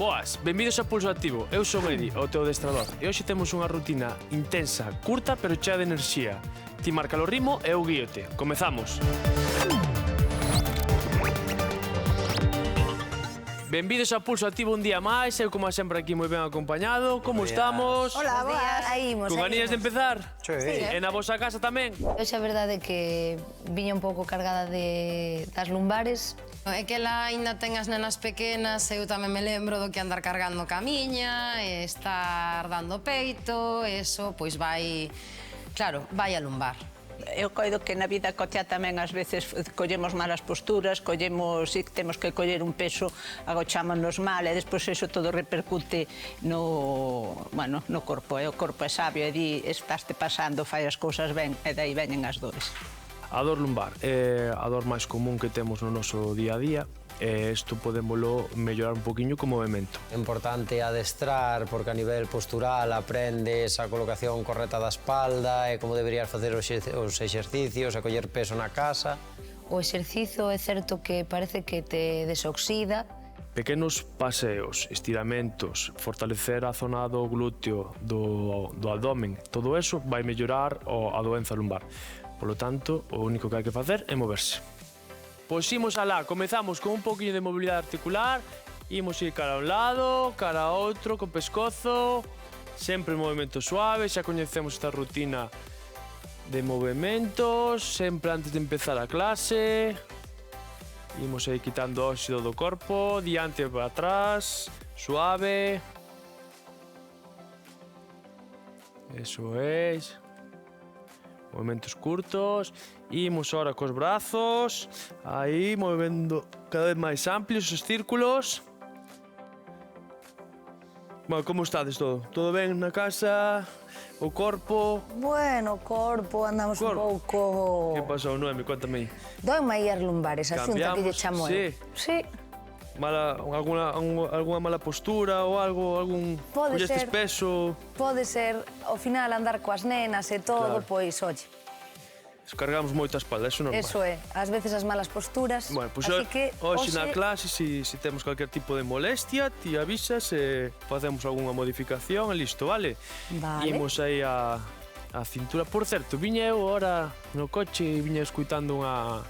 Boas, benvidos a Pulso Activo. Eu son Edi, o teu adestrador. E hoxe temos unha rutina intensa, curta, pero chea de enerxía. Ti marca o ritmo e eu guíote. Comezamos. Benvidos a Pulso Activo un día máis. Eu, como sempre, aquí moi ben acompañado. Como estamos? Hola, boas. Aí imos. Con ganías de empezar? Sí. E na vosa casa tamén? Hoxe a verdade é que viña un pouco cargada das lumbares. É que ela aínda ten as nenas pequenas, eu tamén me lembro do que andar cargando camiña, e estar dando peito, eso, pois vai, claro, vai a lumbar. Eu coido que na vida cotiá tamén ás veces collemos malas posturas, si temos que coller un peso, agochámonos mal e despois eso todo repercute no corpo. O corpo é sabio e di, estaste pasando, fai as cousas ben e dai veñen as dores. A dor lumbar é a dor máis común que temos no noso día a día e isto podémolo mellorar un poquinho co movimento. É importante adestrar porque a nivel postural aprendes a colocación correcta da espalda e como deberías facer os exercicios, a coller peso na casa. O exercizo é certo que parece que te desoxida. Pequenos paseos, estiramentos, fortalecer a zona do glúteo, do abdomen, todo eso vai mellorar a doenza lumbar. Polo tanto, o único que hai que facer é moverse. Pois imos alá, comezamos con un poquinho de mobilidade articular, imos ir cara a un lado, cara a outro, con pescozo, sempre en movimento suave, xa coñecemos esta rutina de movimentos, sempre antes de empezar a clase. Imos aí quitando óxido do corpo, diante e para atrás, suave. Eso es. Movimentos curtos. Imos ahora cos brazos, aí, movendo cada vez máis amplios os círculos. Bueno, como estades todo? Todo ben na casa? O corpo? Bueno, o corpo, andamos un pouco... Que pasou, Noemi? Cuéntame aí. Doime aí as lumbares, a xunta que lle chamo eu. Sí. Alguna mala postura ou algo, collestes peso? Pode ser, ao final andar coas nenas e todo, Claro. pois, oye. Cargamos moito a espalda, eso é normal. Eso é, ás veces as malas posturas, Bueno, pois así que hoxe na clase, se temos calquer tipo de molestia, ti avisas e facemos algunha modificación e listo, vale? Vale. Imos aí a cintura. Por certo, viña eu ahora no coche e viña escuitando unha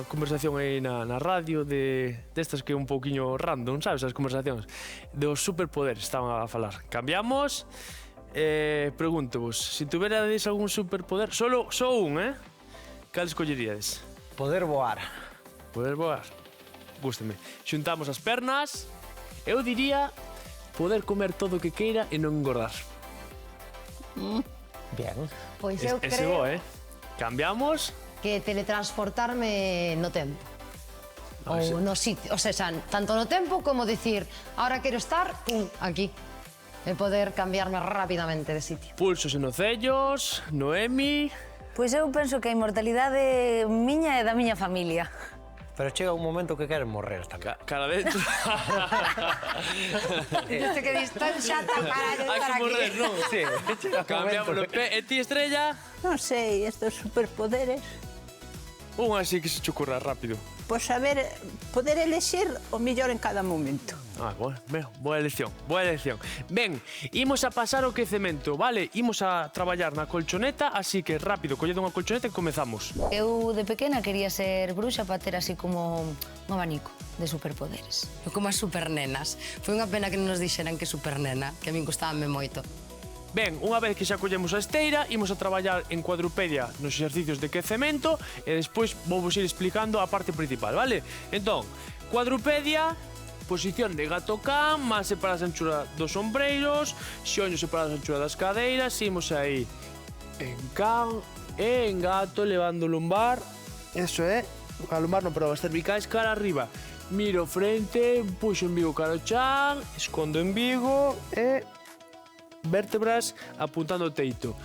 conversación aí na radio destas que é un pouquiño random, sabes, as conversacións dos superpoderes estaban a falar. Cambiamos. Pregúntovos, se tuverades algún superpoder, só un, cal escolleríades? Poder voar. Poder voar. Gústame. Xuntamos as pernas. Eu diría poder comer todo o que queira e non engordar. Bien. Pois eu Ese creo bo, Cambiamos. que teletransportarme no tempo. Ou no sitio, o sea, tanto no tempo como decir, ahora quero estar, pum, aquí. E poder cambiarme rapidamente de sitio. Pulsos e nocellos. Noemi. Pois eu penso que a inmortalidade miña e da miña familia. Pero chega un momento que queres morrer tamén. Cara dentro. Dice que distan xa para Hai estar que morrer, aquí. non? Sí. Cambiamos o pé. E ti, Estrella? Non sei, estes superpoderes, Un así que se che ocurra rápido. pois saber, poder elexir o mellor en cada momento. Boa elección, boa elección. Ben, imos a pasar o quecemento, vale? Imos a traballar na colchoneta, así que rápido, collede unha colchoneta e comezamos. Eu de pequena quería ser bruxa para ter así como un abanico de superpoderes. Eu como as supernenas. Foi unha pena que non nos dixeran que supernena, que a min gustábame moito. Ben, unha vez que xa collemos a esteira, imos a traballar en cuadrupedia nos exercicios de quecemento e despois vou vos ir explicando a parte principal, vale? Entón, cuadrupedia, posición de gato can, más separadas a anchura dos ombreiros, xoños separados a anchura das cadeiras, imos aí en can e en gato, levando o lumbar, eso é, a lumbar non, pero as cervicais cara arriba. Miro frente, puxo o embigo cara ao chan, escondo o embigo e vértebras apuntando ao teito.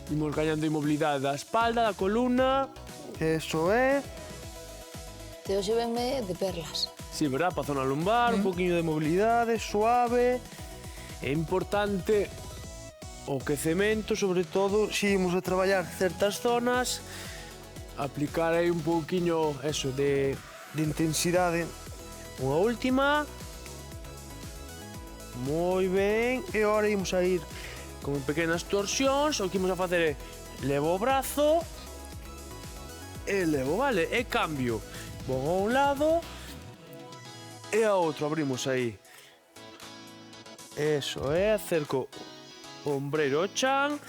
Imos gañando inmobilidade da espalda, da columna. Eso é. Te hoxe venme de perlas. Sí, verdad? Para a zona lumbar, un poquinho de mobilidade, suave. É importante o quecemento, sobre todo, se imos a traballar certas zonas, aplicar aí un pouquiño, eso, de intensidade. Unha última. Moi ben, e agora imos a ir con pequenas torsións. O que imos a facer é levo o brazo e levo, vale? E cambio. Vou a un lado e a outro, abrimos aí. Eso é, acerco o ombreiro ao chan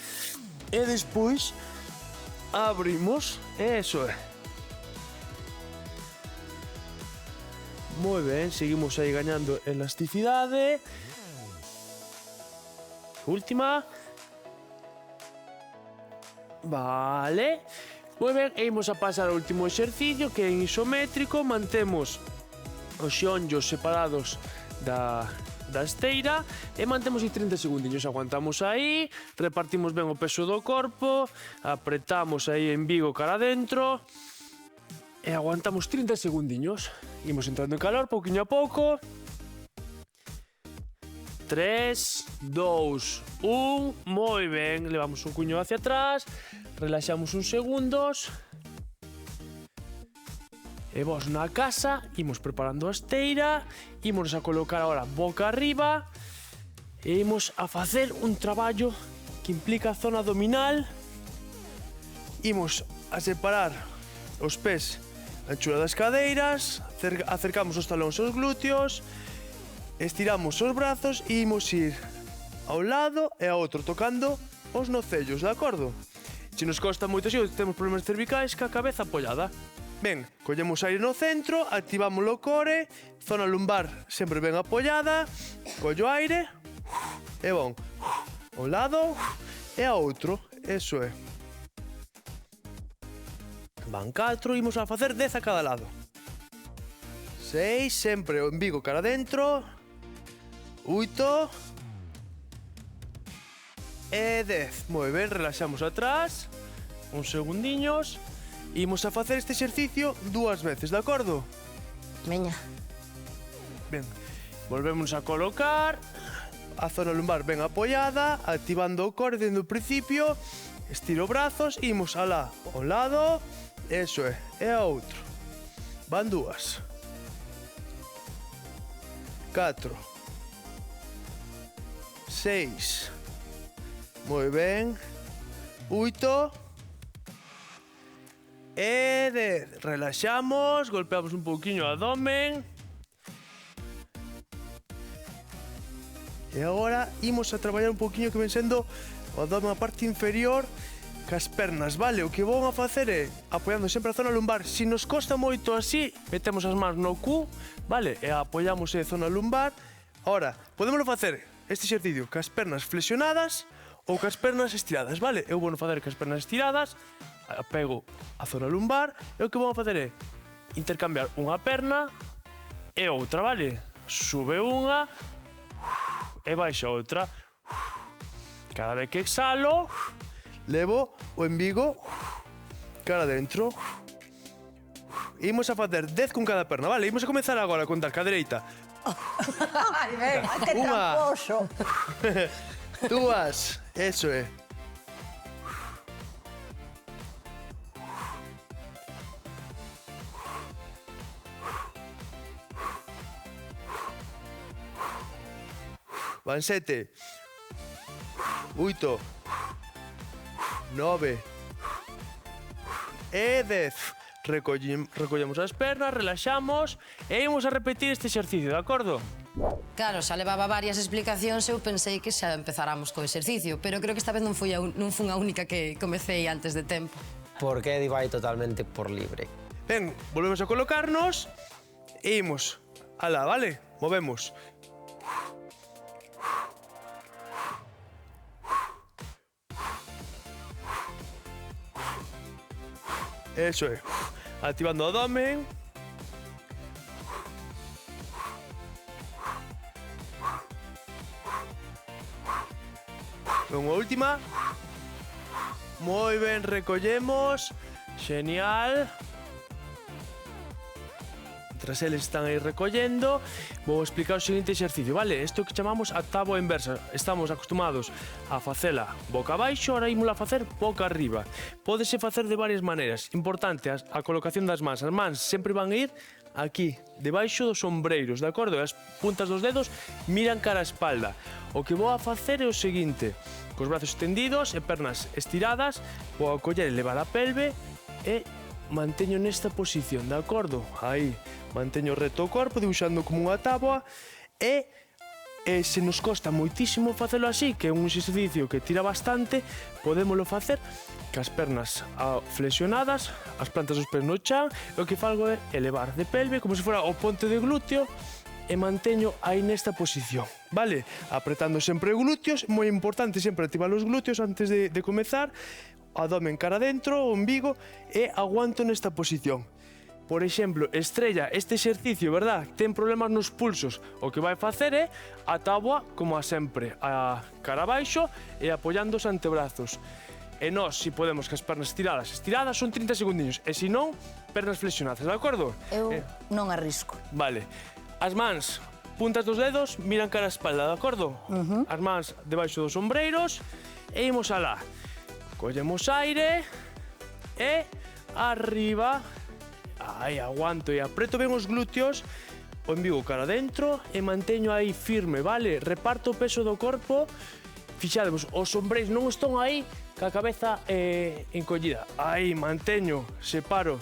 e despois abrimos, eso é. Moi ben, seguimos aí gañando elasticidade. Última. Vale. Moi ben, e imos a pasar ao último exercicio, que é en isométrico. Mantemos os xeonllos separados da esteira e mantemos aí 30 segundinhos. Aguantamos aí, repartimos ben o peso do corpo, apretamos aí en vigo cara adentro e aguantamos 30 segundinhos. Imos entrando en calor, pouquiño a pouco. 3, 2, 1, moi ben, levamos un cuño hacia atrás, relaxamos uns segundos. E vos na casa, imos preparando a esteira, imos a colocar ahora boca arriba e imos a facer un traballo que implica a zona abdominal. Imos a separar os pés a anchura das cadeiras, acercamos os talóns aos glúteos, estiramos os brazos e imos ir a un lado e a outro tocando os nocellos, de acordo? Se nos costa moito así, temos problemas cervicais, ca cabeza apoiada. Ben, collemos aire no centro, activamos o core, zona lumbar sempre ben apoiada, collo aire, e bon, a un lado e a outro, eso é. Van 4, imos a facer 10 a cada lado. 6, sempre o embigo cara adentro. 8 e 10. Moi ben, relaxamos atrás. Uns segundiños. Imos a facer este exercicio 2 veces, de acordo? Veña. Ben, volvemos a colocar a zona lumbar ben apoiada, activando o core dende o principio. Estiro brazos, imos alá, ao lado, eso é, e a outro. Van 2. 4. 6. Moi ben. 8. E 10. Relaxamos, golpeamos un pouquiño o abdomen. E agora imos a traballar un pouquiño que ven sendo o abdomen a parte inferior cas pernas, vale? O que vou a facer é apoiando sempre a zona lumbar. Se nos costa moito así, metemos as mans no cu, vale? E apoiamos a zona lumbar. Ahora, podémoslo facer este exercicio cas pernas flexionadas ou cas pernas estiradas, vale? Eu vou facer cas pernas estiradas, apego a zona lumbar e o que vou facer é intercambiar unha perna e outra, vale? Sube unha e baixa outra. Cada vez que exhalo, levo o embigo cara adentro. Imos a facer 10 con cada perna, vale? Imos a comenzar agora a contar ca dereita. Ai, venga, que Unha. tramposo. 2, eso é. Van 7. 8. 9. E 10. Recollemos as pernas, relaxamos e imos a repetir este exercicio, de acordo? Claro, xa levaba varias explicacións, eu pensei que xa empezáramos co exercicio, pero creo que esta vez non fui a única que comecei antes de tempo. Porque Eddie vai totalmente por libre. Ben, volvemos a colocarnos e imos alá, vale? Movemos. Eso é. Activando o abdomen. Unha última. Moi ben, recollemos. Genial. Tras eles están aí recollendo, vou explicar o seguinte exercicio, vale? Isto que chamamos a táboa inversa. Estamos acostumados a facela boca abaixo, ahora ímola a facer boca arriba. Pódese facer de varias maneiras. Importante a colocación das mans. As mans sempre van a ir aquí, debaixo dos ombreiros, de acordo? E as puntas dos dedos miran cara a espalda. O que vou a facer é o seguinte, cos brazos extendidos e pernas estiradas, vou a coller e levar a pelve e manteño nesta posición, de acordo? Aí, manteño reto o corpo, dibuixando como unha táboa e se nos costa moitísimo facelo así, que é un exercicio que tira bastante, podémolo facer cas pernas flexionadas, as plantas dos pés no chan, e o que fago é elevar de pelve como se fora o ponte de glúteo e manteño aí nesta posición, vale? Apretando sempre glúteos, moi importante sempre activar os glúteos antes de comezar, abdomen cara adentro, o umbigo, e aguanto nesta posición. Por exemplo, Estrella, este exercicio, verdad, ten problemas nos pulsos. O que vai facer é a táboa, como a sempre, a cara abaixo e apoiando os antebrazos. E nós, se podemos, que as pernas estiradas, son 30 segundiños. E se non, pernas flexionadas, de acordo? Eu non arrisco. Vale. As mans, puntas dos dedos, miran cara a espalda, de acordo? As mans debaixo dos ombreiros e imos alá. Collemos aire e arriba. Aí, aguanto e apreto ben os glúteos, o embigo cara dentro e manteño aí firme, vale? Reparto o peso do corpo, fixadevos, os ombreiros non están aí ca cabeza encollida. Aí, manteño, separo,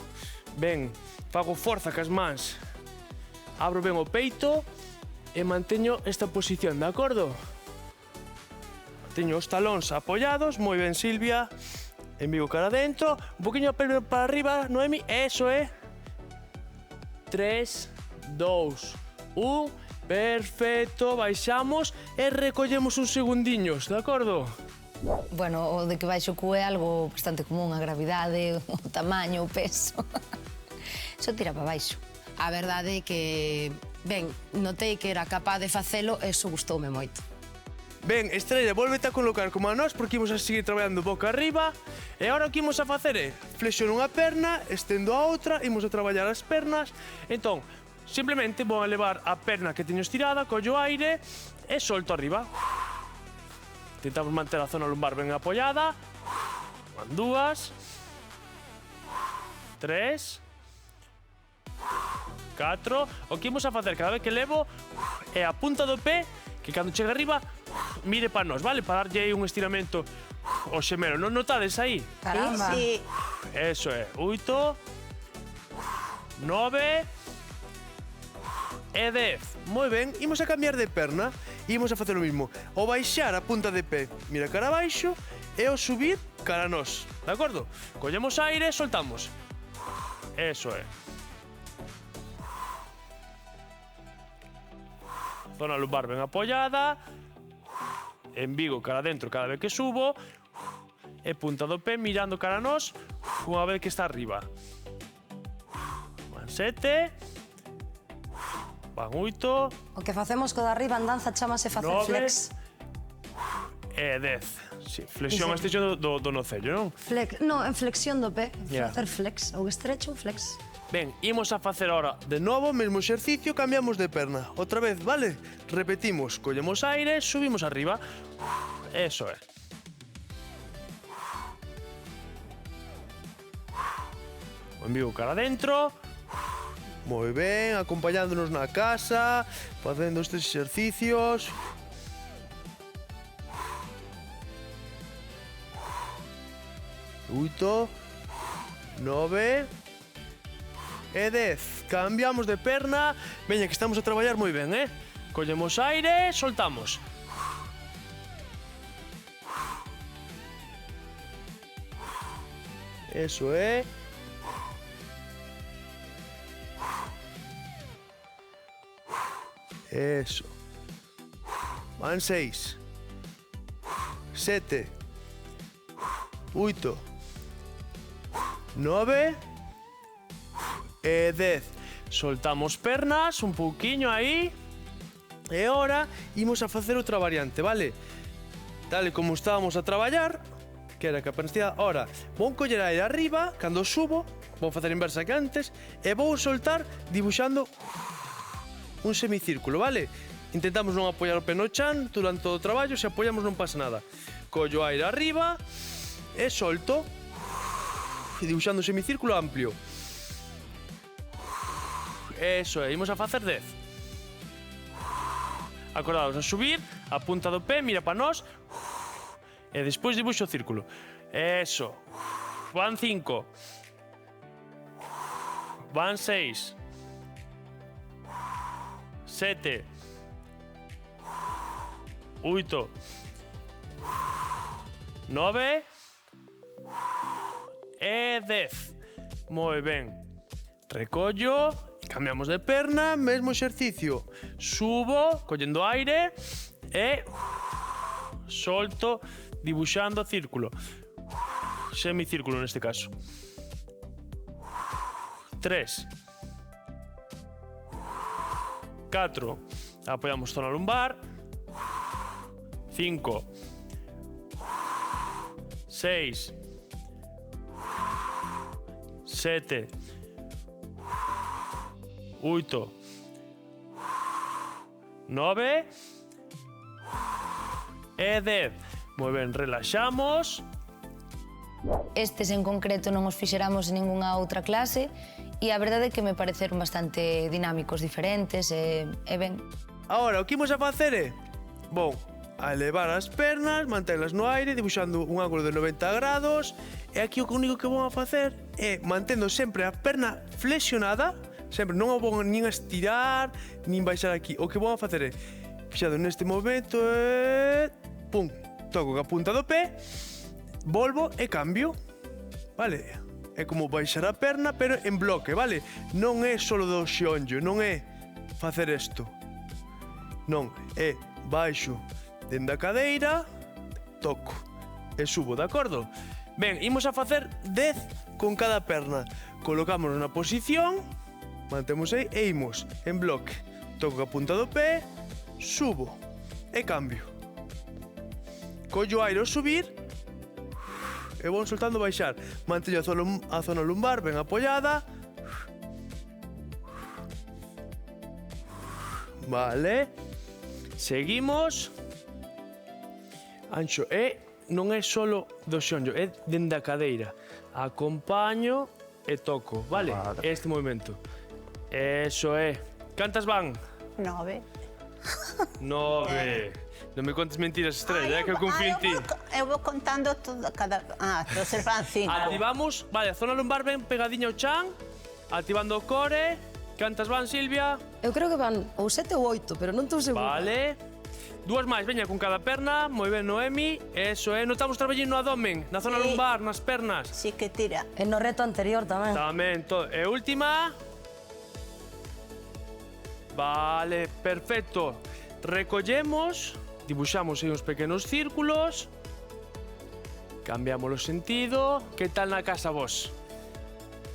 ben, fago forza cas mans, abro ben o peito e manteño esta posición, de acordo? Teño os talóns apoiados, moi ben, Silvia, embigo cara dentro, un poquinho a pelve para arriba, Noemi, eso é. 3, 2, 1, perfecto, baixamos e recollemos uns segundiños, de acordo? Bueno, o de que baixo cu é algo bastante común, a gravidade, o tamaño, o peso. Eso tira para baixo. A verdade é que, ben, notei que era capaz de facelo e iso gustoume moito. Ben, Estrella, volvete a colocar como a nós porque imos a seguir traballando boca arriba e agora o que imos a facer é flexiono unha perna, estendo a outra, imos a traballar as pernas. Entón, simplemente vou a levar a perna que teño estirada, collo aire e solto arriba. Intentamos manter a zona lumbar ben apoiada. Van 2, 3, 4. O que imos a facer cada vez que levo é a punta do pé que cando chega arriba mire para nós, vale? Para darlle aí un estiramento ao xemelo. Non notades aí? Caramba. Sí. Eso é. 8, 9 e 10. Moi ben. Imos a cambiar de perna. Imos a facer o mismo. O baixar a punta de pé mira cara abaixo e o subir cara a nós. De acordo? Collemos aire e soltamos. Eso é. Zona lumbar ben apoiada, embigo cara adentro cada vez que subo e punta do pé mirando cara a nós unha vez que está arriba. Van 7, van 8, O que facemos co de arriba en danza chamase facer 9 flex. e 10. Sí, flexión a extensión do nocello, non? Flex, no, en flexión do pé, Yeah. facer flex, ou estrecho, flex. Ben, imos a facer ahora de novo o mesmo exercicio, cambiamos de perna. Outra vez, vale? Repetimos, collemos aire, subimos arriba. Eso é. O embigo cara adentro. Moi ben, acompañándonos na casa, facendo estes exercicios. Oito, 9 e 10. Cambiamos de perna. Veña, que estamos a traballar moi ben, Collemos aire, soltamos. Eso é. Eso. Van 6, 7, 8, 9 e 10. Soltamos pernas un pouquiño aí. E ahora imos a facer outra variante, vale? Tal como estábamos a traballar, que era que a perna estirada. Ahora, vou coller aire arriba, cando subo, vou facer a inversa que antes, e vou soltar dibuixando un semicírculo, vale? Intentamos non apoiar o pé no chan durante todo o traballo, se apoiamos non pasa nada. Collo aire arriba e solto, dibuixando un semicírculo amplio. Eso é, imos a facer 10. Acordados, a subir, a punta do pé, mira para nós. E despois dibuixo o círculo. Eso. Van 5. Van 6. 7. 8. 9. E 10. Moi ben. Recollo, cambiamos de perna, mesmo exercicio. Subo, collendo aire e solto, dibuixando círculo. Semicírculo neste caso. 3. 4. Apoiamos zona lumbar. 5. 6. 7. 8. 9. E 10. Moi ben, relaxamos. Estes en concreto non os fixeramos en ningunha outra clase e a verdade é que me pareceron bastante dinámicos, diferentes e ben. Ahora, o que imos a facer é... Bon, a elevar as pernas, mantelas no aire, dibuixando un ángulo de 90 grados. E aquí o único que vou a facer é mantendo sempre a perna flexionada, sempre non a vou nin a estirar, nin baixar aquí. O que vou a facer é, fixado neste momento, pum, toco a punta do pé, volvo e cambio, vale? É como baixar a perna, pero en bloque, vale? Non é solo do xeonllo, non é facer isto. Non, é baixo dende a cadeira, toco e subo, de acordo? Ben, imos a facer 10 con cada perna. Colocámonos na posición, mantemos aí e imos en bloque. Toco a punta do pé, subo e cambio. Collo aire ao subir e vou soltando baixar. Mantello a zona lumbar ben apoiada. Vale. Seguimos. Anxo e non é solo do xeonllo, é dende a cadeira. Acompaño e toco, vale? Este movimento. Eso é. Cantas van? 9. 9. Non me contes mentiras, Estrella, que eu confío en ti. Eu vou contando todo, cada... entonces van 5. Activamos, vale, a zona lumbar ben pegadiña ao chan. Activando o core. Cantas van, Silvia? Eu creo que van ou 7 ou 8, pero non estou segura. Vale. Dúas máis, veña, con cada perna. Moi ben, Noemi. Eso é, notamos traballando no abdomen, na zona Sí. lumbar, nas pernas. Sí que tira. E no reto anterior tamén. Tamén, todo. E última. Vale, perfecto. Recollemos, dibuixamos aí uns pequenos círculos. Cambiamos o sentido. Que tal na casa vos?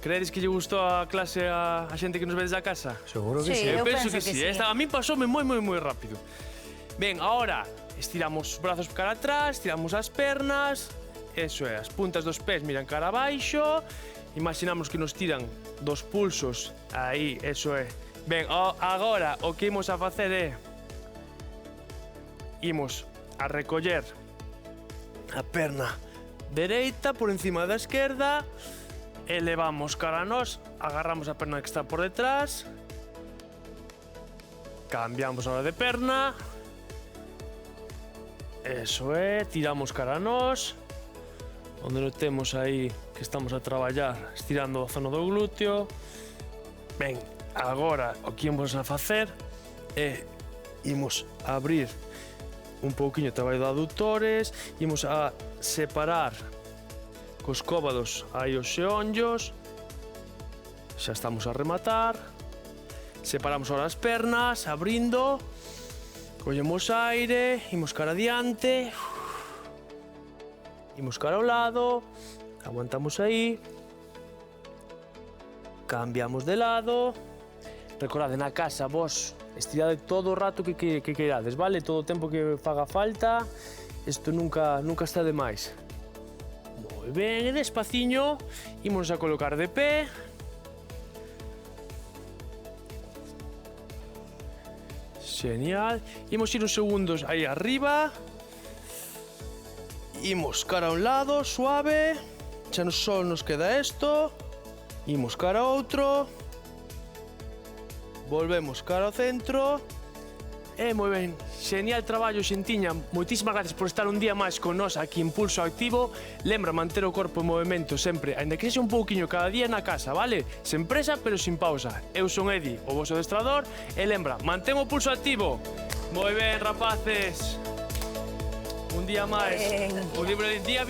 Credes que lle gustou a clase a xente que nos vedes da casa? Seguro que sí. Sí. Eu Eu penso penso que que sí. sí. A mí pasoume moi rápido. Ben, ahora estiramos os brazos cara atrás, estiramos as pernas. Eso é, as puntas dos pés miran cara abaixo. Imaginamos que nos tiran dos pulsos. Aí, eso é. Ben, agora o que imos a facer é... Imos a recoller a perna dereita por encima da esquerda. Elevamos cara a nós, agarramos a perna que está por detrás. Cambiamos a hora de perna. Eso é, tiramos cara a nós. Onde notemos aí que estamos a traballar estirando a zona do glúteo. Ben, agora o que imos a facer é imos a abrir un pouquiño o traballo de aductores, imos a separar cos cóbados aí os xeonllos. Xa estamos a rematar. Separamos ahora as pernas, abrindo. Collemos aire, imos cara adiante. Imos cara ao lado. Aguantamos aí. Cambiamos de lado. Recordade, na casa vos estirade todo o rato que queirades, vale? Todo o tempo que faga falta. Isto nunca está de máis. Moi ben, e despaciño imos a colocar de pé. Genial. Imos ir uns segundos aí arriba. Imos cara a un lado, suave. Xa só nos queda isto. Imos cara a outro. volvemos cara ao centro. Moi ben, genial traballo, Xentiña. Moitísimas gracias por estar un día máis con nós aquí en Pulso Activo. Lembra manter o corpo en movimento sempre, ainda que sexa un pouquiño cada día na casa, vale? Sen presa, pero sin pausa. Eu son Edi, o vosso adestrador, e lembra, mantén o pulso activo. Moi ben, rapaces. Un día máis. Un día